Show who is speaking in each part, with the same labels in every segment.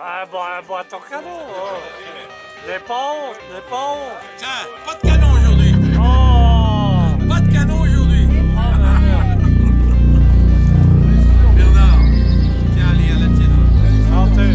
Speaker 1: Ah, bon, un boîton cadeau. Des ponts, des ponts.
Speaker 2: Tiens, pas de canon aujourd'hui.
Speaker 1: Oh.
Speaker 2: Pas de canon aujourd'hui.
Speaker 1: Ah, ben, merde.
Speaker 2: Bernard, tiens, allez, à la tienne.
Speaker 1: Santé.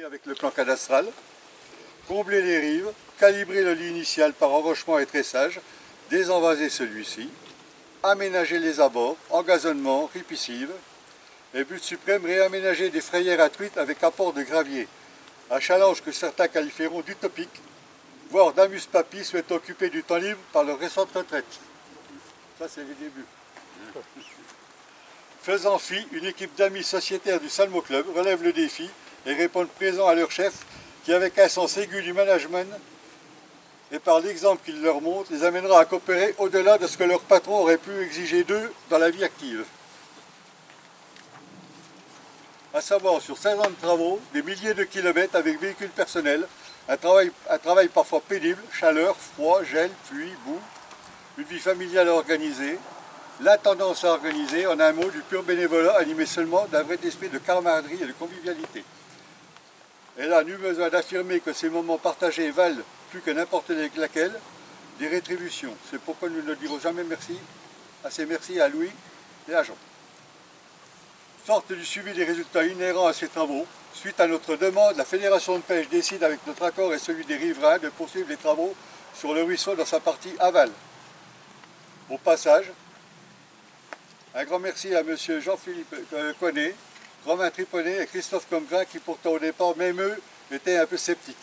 Speaker 3: Avec le plan cadastral, combler les rives, calibrer le lit initial par enrochement et tressage, désenvaser celui-ci, aménager les abords, engazonnement, ripiscive, et but suprême, réaménager des frayères à truites avec apport de gravier, un challenge que certains qualifieront d'utopique, voire d'amuse-papy souhaitant occuper du temps libre par leur récente retraite. Ça c'est les débuts. Faisant fi, une équipe d'amis sociétaires du Salmo Club relève le défi et répondent présents à leur chef qui, avec un sens aigu du management et par l'exemple qu'il leur montre, les amènera à coopérer au-delà de ce que leur patron aurait pu exiger d'eux dans la vie active. À savoir, sur 16 ans de travaux, des milliers de kilomètres avec véhicules personnels, un travail parfois pénible, chaleur, froid, gel, pluie, boue, une vie familiale organisée, la tendance à organiser, en un mot, du pur bénévolat animé seulement d'un vrai esprit de camaraderie et de convivialité. Et là, nul besoin d'affirmer que ces moments partagés valent plus que n'importe laquelle des rétributions. C'est pourquoi nous ne dirons jamais merci, assez merci à Louis et à Jean. Sorte du suivi des résultats inhérents à ces travaux, suite à notre demande, la Fédération de pêche décide avec notre accord et celui des riverains de poursuivre les travaux sur le ruisseau dans sa partie aval. Au passage, un grand merci à M. Jean-Philippe Connet, Romain Triponnet et Christophe Comgrin qui pourtant au départ, même eux, étaient un peu sceptiques.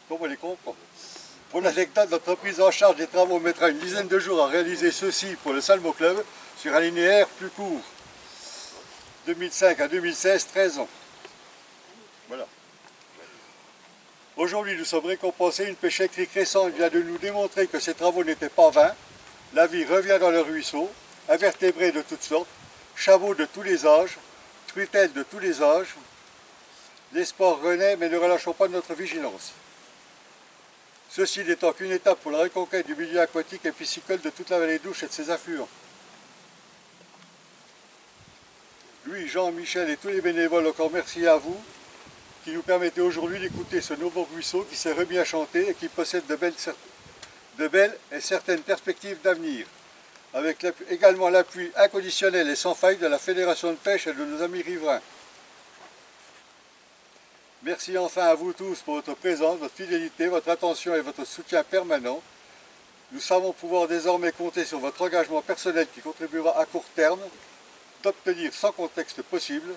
Speaker 3: Comme on les comprend. Pour l'anecdote, notre prise en charge des travaux mettra une dizaine de jours à réaliser ceci pour le Salmo Club sur un linéaire plus court. 2005 à 2016, 13 ans. Voilà. Aujourd'hui, nous sommes récompensés. Une pêche électrique récente vient de nous démontrer que ces travaux n'étaient pas vains. La vie revient dans le ruisseau, invertébrés de toutes sortes, chameaux de tous les âges, truitelles de tous les âges. L'espoir renaît, mais ne relâchons pas notre vigilance. Ceci n'étant qu'une étape pour la reconquête du milieu aquatique et piscicole de toute la vallée d'Ouche et de ses affluents. Louis, Jean, Michel et tous les bénévoles, encore merci à vous qui nous permettez aujourd'hui d'écouter ce nouveau ruisseau qui s'est remis à chanter et qui possède de belles et certaines perspectives d'avenir, avec également l'appui inconditionnel et sans faille de la Fédération de pêche et de nos amis riverains. Merci enfin à vous tous pour votre présence, votre fidélité, votre attention et votre soutien permanent. Nous savons pouvoir désormais compter sur votre engagement personnel qui contribuera à court terme d'obtenir sans contexte possible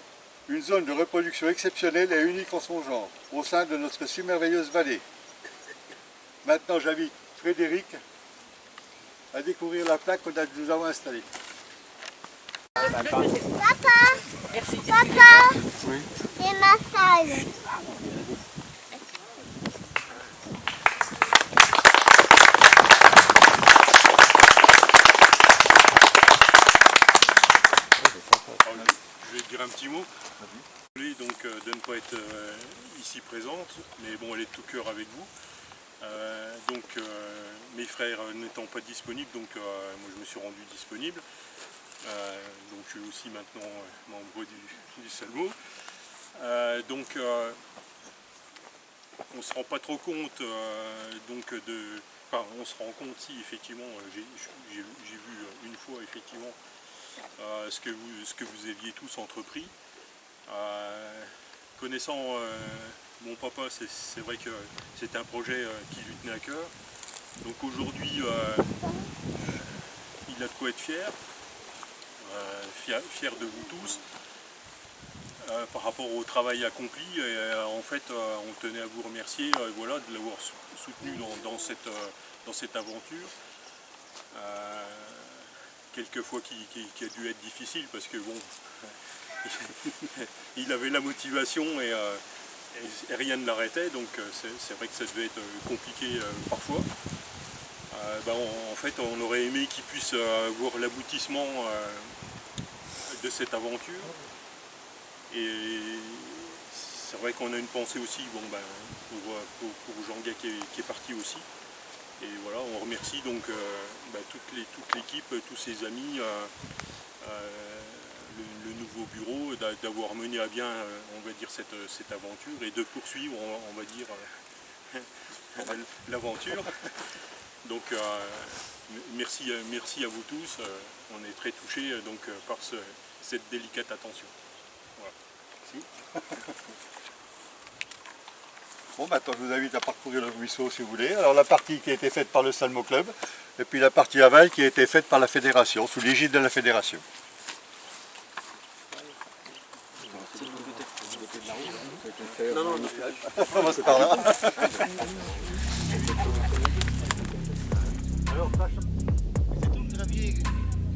Speaker 3: une zone de reproduction exceptionnelle et unique en son genre au sein de notre si merveilleuse vallée. Maintenant j'invite Frédéric à découvrir la plaque que nous avons installée.
Speaker 4: Papa, papa, c'est ma salle.
Speaker 5: Je vais te dire un petit mot. Donc de ne pas être ici présente, mais bon, elle est de tout cœur avec vous. Mes frères n'étant pas disponibles, donc moi je me suis rendu disponible. Donc je suis aussi maintenant membre du Salmo. On se rend pas trop compte on se rend compte si effectivement j'ai vu une fois effectivement ce que vous aviez tous entrepris. Connaissant mon papa, c'est vrai que c'est un projet qui lui tenait à cœur. Donc aujourd'hui, il a de quoi être fier, fier de vous tous, par rapport au travail accompli. Et, en fait, on tenait à vous remercier voilà, de l'avoir soutenu dans cette aventure. Quelquefois qui a dû être difficile parce que bon, il avait la motivation et rien ne l'arrêtait, donc c'est vrai que ça devait être compliqué parfois. En fait, on aurait aimé qu'il puisse voir l'aboutissement de cette aventure. Et c'est vrai qu'on a une pensée aussi pour Jean-Guy qui est parti aussi. Et voilà, on remercie donc toute l'équipe, tous ses amis, le nouveau bureau, d'avoir mené à bien, on va dire, cette aventure et de poursuivre, on va dire, l'aventure. Donc merci à vous tous, on est très touchés par cette délicate attention. Voilà. Merci.
Speaker 3: Bon, maintenant je vous invite à parcourir le ruisseau si vous voulez. Alors la partie qui a été faite par le Salmo Club et puis la partie aval qui a été faite par la fédération, sous l'égide de la fédération. On commence par là. Alors, c'est tout le gravier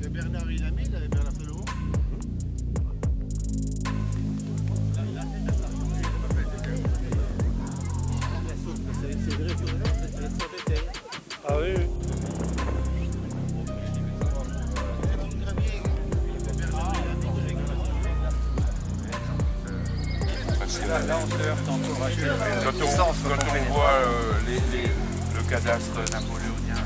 Speaker 3: que Bernard il a mis, Bernard Salomon.
Speaker 1: Ah oui, oui.
Speaker 6: Quand on voit le cadastre napoléonien.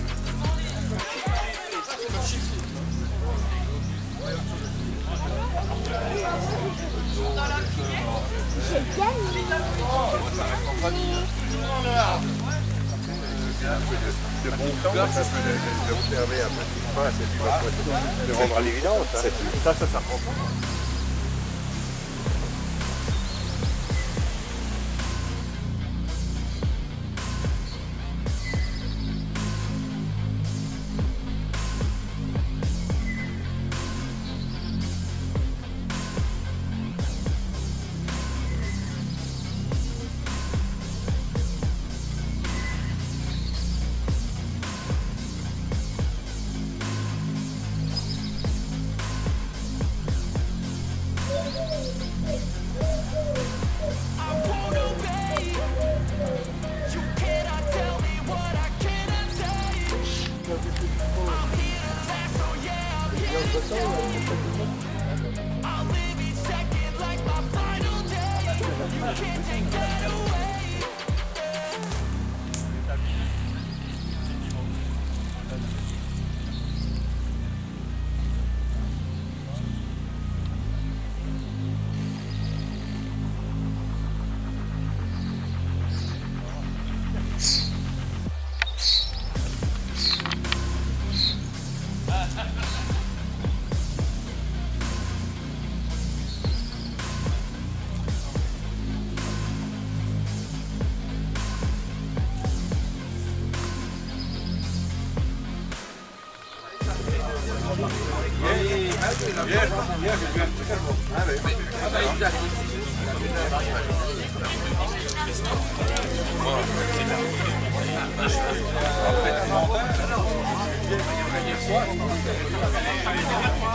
Speaker 6: De bon temps, ça peut l'observer un petit pas, c'est du va de rendre à l'évidence. Ça prend pas.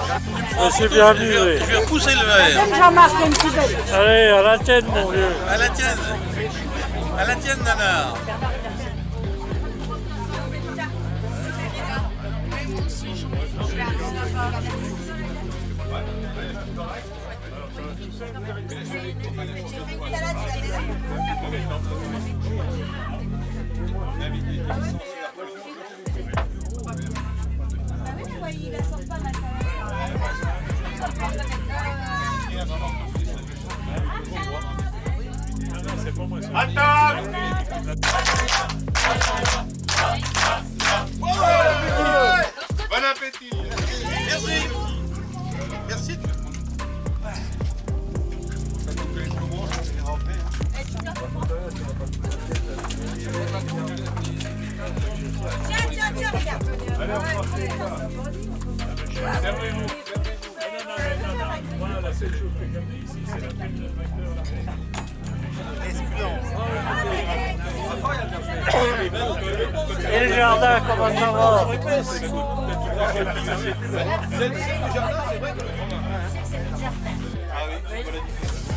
Speaker 6: Après,
Speaker 1: Je me suis bien amusé.
Speaker 2: Je vais repousser le verre.
Speaker 7: Jean-Marc, une petite belle.
Speaker 1: Allez, à la tienne, mon vieux.
Speaker 2: À la tienne. À la tienne, Nana.
Speaker 6: Bon appétit.
Speaker 2: Merci. Merci.
Speaker 4: Tiens, regarde.
Speaker 1: Voilà, la seule chose que j'ai ici, c'est l'appel de facteur. Et le jardin, comment ça va?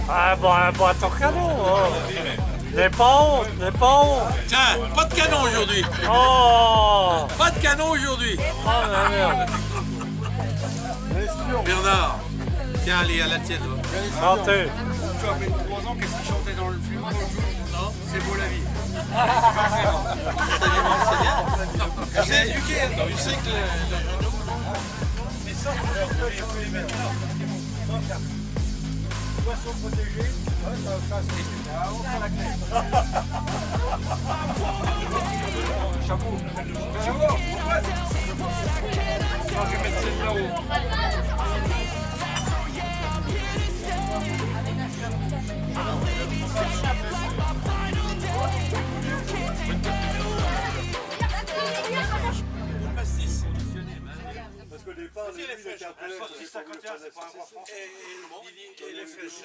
Speaker 1: Ah bon, ton canon, n'est pas honte, n'est pas honte.
Speaker 2: Tiens, pas de canon aujourd'hui.
Speaker 1: Oh,
Speaker 2: Pas de canon aujourd'hui.
Speaker 1: oh la merde.
Speaker 2: Bernard. Tiens, allez, à la tienne.
Speaker 1: Santé.
Speaker 6: Tu as appelé 3 ans, qu'est-ce qu'il chantait dans le film? Non, c'est beau la vie.
Speaker 2: Tu sais éduquer, tu sais que
Speaker 3: Poissons protégés, ça
Speaker 6: Chapeau. Je vais mettre celle là-haut.
Speaker 3: Parce qu'au départ, les était appelé
Speaker 2: et les flèches.